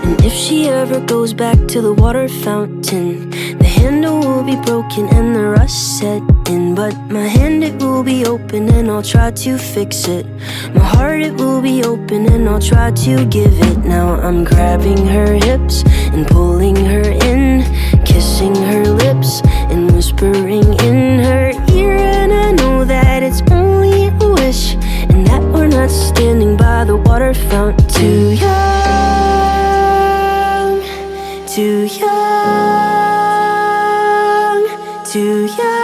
And if she ever goes back to the water fountain, the handle will be broken and the rust set in. But my hand, it will be open and I'll try to fix it. My heart, it will be open and I'll try to give it. Now I'm grabbing her hips and pulling her in, kissing her lips and whispering in her ear. And I know that it's only a wish, and that we're not standing by the water fountain. Too young, too young, too young.